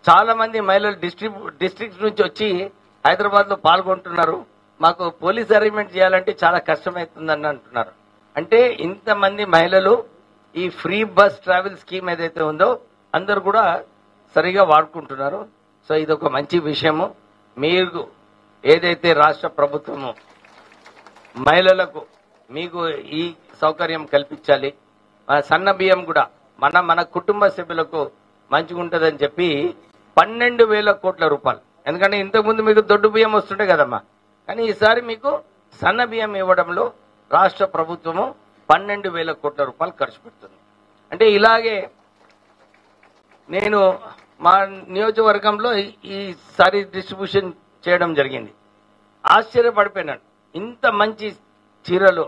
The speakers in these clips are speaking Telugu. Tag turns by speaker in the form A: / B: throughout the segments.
A: చాలా మంది మహిళలు డిస్ట్రిక్ట్ నుంచి వచ్చి హైదరాబాద్ లో పాల్గొంటున్నారు. మాకు పోలీస్ అరేంజ్మెంట్ చేయాలంటే చాలా కష్టమవుతుందని అంటున్నారు. అంటే ఇంతమంది మహిళలు ఈ ఫ్రీ బస్ ట్రావెల్ స్కీమ్ ఏదైతే ఉందో అందరు కూడా సరిగా వాడుకుంటున్నారు. సో ఇదొక మంచి విషయము. మీరు ఏదైతే రాష్ట్ర ప్రభుత్వము మహిళలకు మీకు ఈ సౌకర్యం కల్పించాలి, సన్న బియ్యం కూడా మన కుటుంబ సభ్యులకు మంచిగా ఉంటుందని చెప్పి 12,000 కోట్ల రూపాయలు. ఎందుకంటే ఇంతకుముందు మీకు దొడ్డు బియ్యం వస్తుండే కదమ్మా, కానీ ఈసారి మీకు సన్న బియ్యం ఇవ్వడంలో రాష్ట్ర ప్రభుత్వము 12,000 కోట్ల రూపాయలు ఖర్చు పెడుతుంది. అంటే ఇలాగే నేను మా నియోజకవర్గంలో ఈసారి డిస్ట్రిబ్యూషన్ చేయడం జరిగింది. ఆశ్చర్యపడిపోయినాను. ఇంత మంచి చీరలు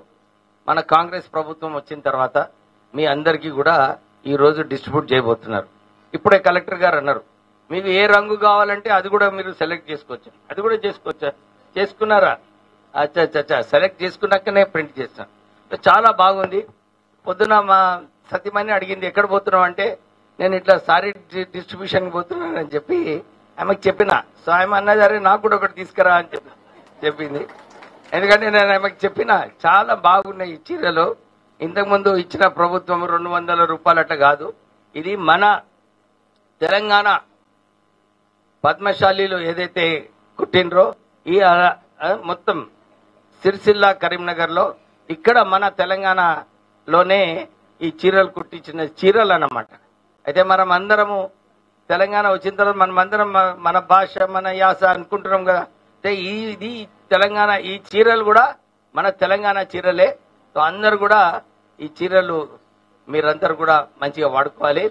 A: మన కాంగ్రెస్ ప్రభుత్వం వచ్చిన తర్వాత మీ అందరికీ కూడా ఈ రోజు డిస్ట్రిబ్యూట్ చేయబోతున్నారు. ఇప్పుడే కలెక్టర్ గారు అన్నారు, మీకు ఏ రంగు కావాలంటే అది కూడా మీరు సెలెక్ట్ చేసుకోవచ్చు. అది కూడా చేసుకోవచ్చా? చేసుకున్నారా? అచ్చా సెలెక్ట్ చేసుకున్నాకనే ప్రింట్ చేస్తాను. చాలా బాగుంది. పొద్దున మా సతీమణి అడిగింది ఎక్కడ పోతున్నాం అంటే నేను ఇట్లా సారీ డిస్ట్రిబ్యూషన్ పోతున్నానని చెప్పి ఆమెకు చెప్పిన. సో ఆమె అన్నది అరే నాకు కూడా ఒకటి తీసుకురా అని చెప్పింది. ఎందుకంటే నేను ఆమెకు చెప్పిన చాలా బాగున్నాయి ఈ చీరలు. ఇంతకుముందు ఇచ్చిన ప్రభుత్వం 200 రూపాయలు అట్లా కాదు. ఇది మన తెలంగాణ పద్మశాలీలు ఏదైతే కుట్టినరో ఈ మొత్తం సిరిసిల్ల కరీంనగర్ లో ఇక్కడ మన తెలంగాణలోనే ఈ చీరలు కుట్టించిన చీరలు అన్నమాట. అయితే మనం అందరము తెలంగాణ వచ్చిన తర్వాత మనమందరం మన భాష మన యాస అనుకుంటున్నాం కదా. అంటే ఇది తెలంగాణ ఈ చీరలు కూడా మన తెలంగాణ చీరలే. సో అందరు కూడా ఈ చీరలు మీరందరూ కూడా మంచిగా వాడుకోవాలి.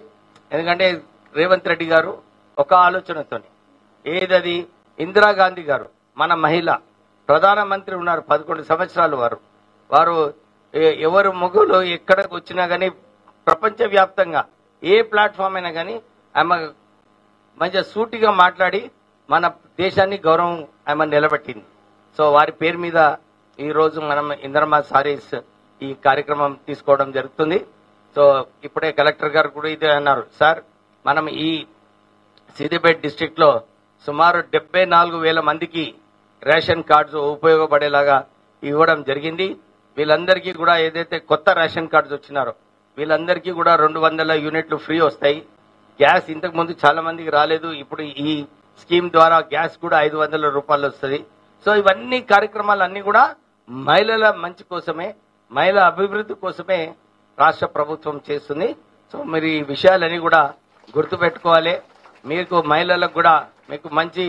A: ఎందుకంటే రేవంత్ రెడ్డి గారు ఒక ఆలోచనతో ఏదది ఇందిరాగాంధీ గారు మన మహిళ ప్రధానమంత్రి ఉన్నారు 11 సంవత్సరాలు. వారు ఎవరు మొగలు ఎక్కడికి వచ్చినా కానీ ప్రపంచవ్యాప్తంగా ఏ ప్లాట్ఫామ్ అయినా కానీ ఆమె మంచిగా సూటిగా మాట్లాడి మన దేశాన్ని గౌరవం ఆమె నిలబెట్టింది. సో వారి పేరు మీద ఈ రోజు మనం ఇందిరమ్మ సారీస్ ఈ కార్యక్రమం తీసుకోవడం జరుగుతుంది. సో ఇప్పుడే కలెక్టర్ గారు కూడా ఇదే అన్నారు, సార్ మనం ఈ సిద్దిపేట డిస్ట్రిక్ట్ లో సుమారు 74,000 మందికి రేషన్ కార్డ్స్ ఉపయోగపడేలాగా ఇవ్వడం జరిగింది. వీళ్ళందరికీ కూడా ఏదైతే కొత్త రేషన్ కార్డ్స్ వచ్చినారో వీళ్ళందరికీ కూడా 200 యూనిట్లు ఫ్రీ వస్తాయి. గ్యాస్ ఇంతకు ముందు చాలా మందికి రాలేదు. ఇప్పుడు ఈ స్కీమ్ ద్వారా గ్యాస్ కూడా 500 రూపాయలు వస్తుంది. సో ఇవన్నీ కార్యక్రమాలన్నీ కూడా మహిళల మంచి కోసమే, మహిళల అభివృద్ధి కోసమే రాష్ట్ర ప్రభుత్వం చేస్తుంది. సో మీరు ఈ విషయాలన్నీ కూడా గుర్తుపెట్టుకోవాలి. మీకు మహిళలకు కూడా మీకు మంచి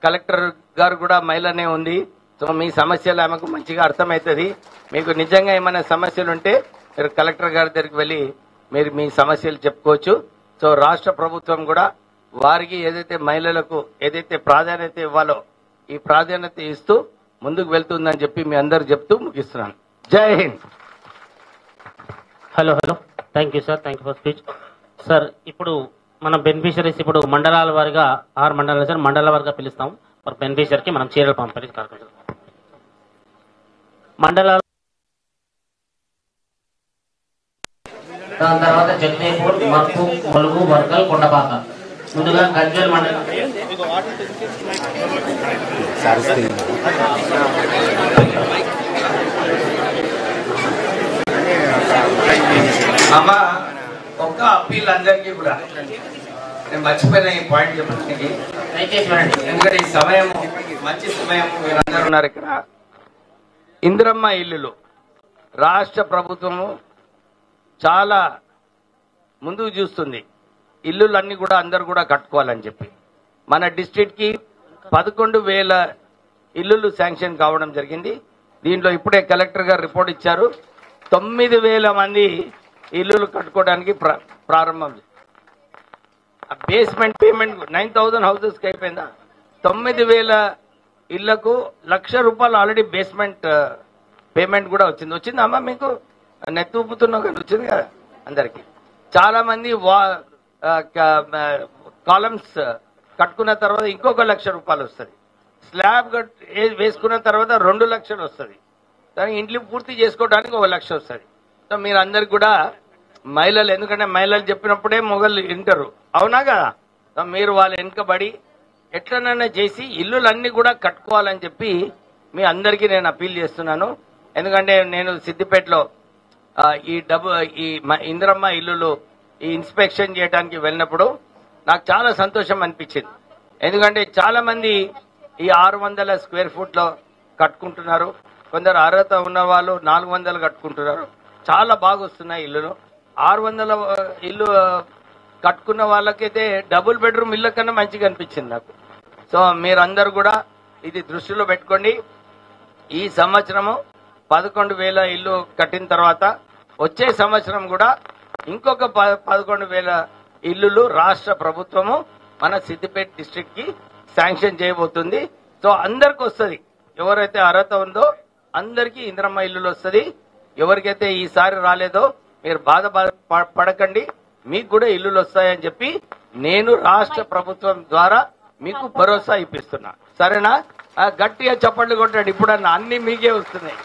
A: కలెక్టర్ గారు కూడా మహిళనే ఉంది. సో మీ సమస్యలు ఆమెకు మంచిగా అర్థమవుతుంది. మీకు నిజంగా ఏమైనా సమస్యలు ఉంటే మీరు కలెక్టర్ గారి దగ్గరికి వెళ్ళి మీరు మీ సమస్యలు చెప్పుకోవచ్చు. సో రాష్ట్ర ప్రభుత్వం కూడా వారికి ఏదైతే మహిళలకు ఏదైతే ప్రాధాన్యత ఇవ్వాలో ఈ ప్రాధాన్యత ఇస్తూ ముందుకు వెళ్తుందని చెప్పి మీ అందరు చెప్తూ ముగిస్తున్నాను. జై Hind.
B: Hello thank you sir, thank you for speech sir. ఇప్పుడు మన బెనిఫిషరీస్ ఇప్పుడు మండలాల వారిగా 6 మండలాలు సార్, మండల వారిగా పిలుస్తాం. మరి బెనిఫిషరీకి మనం చీరలు పంపిణీ కార్యక్రమం మండలాలు. దాని తర్వాత జగదేపూర్, మర్పు, ములుగు, వర్గల్, కొండపాక. ముందుగా గజ్వేల్ మండలం
A: అమ్మా ఒక్క అప్పీల్ అందరికీ కూడా నేను మర్చిపోయిన ఈ పాయింట్ చెప్పడానికి ఎందుకంటే ఈ సమయం మంచి సమయం మీరందరూ ఉన్నారు ఇక్కడ. ఇందిరమ్మ ఇల్లులు రాష్ట్ర ప్రభుత్వము చాలా ముందుకు చూస్తుంది. ఇల్లులన్నీ కూడా అందరు కూడా కట్టుకోవాలని చెప్పి మన డిస్ట్రిక్ట్ కి 11,000 ఇల్లులు శాంక్షన్ కావడం జరిగింది. దీంట్లో ఇప్పుడే కలెక్టర్ గారు రిపోర్ట్ ఇచ్చారు. 9,000 మంది ఇల్లులు కట్టుకోవడానికి ప్రారంభం. బేస్మెంట్ పేమెంట్ 9,000 హౌసెస్ కి అయిపోయిందా? 9,000 ఇళ్లకు ₹1,00,000 ఆల్రెడీ బేస్మెంట్ పేమెంట్ కూడా వచ్చింది. అమ్మా మీకు నెత్తి ఊపుతున్నా కానీ వచ్చింది కదా అందరికి. చాలా మంది కాలమ్స్ కట్టుకున్న తర్వాత ఇంకొక ₹1,00,000 వస్తుంది. స్లాబ్ వేసుకున్న తర్వాత 2 లక్షలు వస్తుంది. దానికి ఇంట్లో పూర్తి చేసుకోవడానికి 1,00,000 వస్తుంది. సో మీరు అందరికి కూడా మహిళలు, ఎందుకంటే మహిళలు చెప్పినప్పుడే మొగలు వింటారు, అవునా కదా? మీరు వాళ్ళ వెనుకబడి ఎట్లనైనా చేసి ఇల్లులన్నీ కూడా కట్టుకోవాలని చెప్పి మీ అందరికీ నేను అప్పీల్ చేస్తున్నాను. ఎందుకంటే నేను సిద్దిపేటలో ఈ ఇందిరమ్మ ఇల్లులు ఈ ఇన్స్పెక్షన్ చేయడానికి వెళ్ళినప్పుడు నాకు చాలా సంతోషం అనిపించింది. ఎందుకంటే చాలా మంది ఈ 600 స్క్వేర్ ఫుట్ లో కట్టుకుంటున్నారు. కొందరు అర్హత ఉన్న వాళ్ళు 400 కట్టుకుంటున్నారు. చాలా బాగా వస్తున్నాయి ఇల్లులు. 600 ఇల్లు కట్టుకున్న వాళ్ళకైతే డబుల్ బెడ్రూమ్ ఇళ్ళ కన్నా మంచిగా అనిపించింది నాకు. సో మీరందరూ కూడా ఇది దృష్టిలో పెట్టుకోండి. ఈ సంవత్సరము 11,000 ఇల్లు కట్టిన తర్వాత వచ్చే సంవత్సరం కూడా ఇంకొక 11,000 ఇల్లులు రాష్ట్ర ప్రభుత్వము మన సిద్దిపేట డిస్ట్రిక్ట్ కి శాంక్షన్ చేయబోతుంది. సో అందరికి వస్తుంది. ఎవరైతే అర్హత ఉందో అందరికీ ఇందిరమ్మ ఇల్లులు వస్తుంది. ఎవరికైతే ఈసారి రాలేదో మీరు పడకండి, మీకు కూడా ఇల్లులు వస్తాయని చెప్పి నేను రాష్ట్ర ప్రభుత్వం ద్వారా మీకు భరోసా ఇప్పిస్తున్నా. సరేనా? గట్టిగా చప్పట్లు కొట్టండి. ఇప్పుడన్నా అన్ని మీకే వస్తున్నాయి.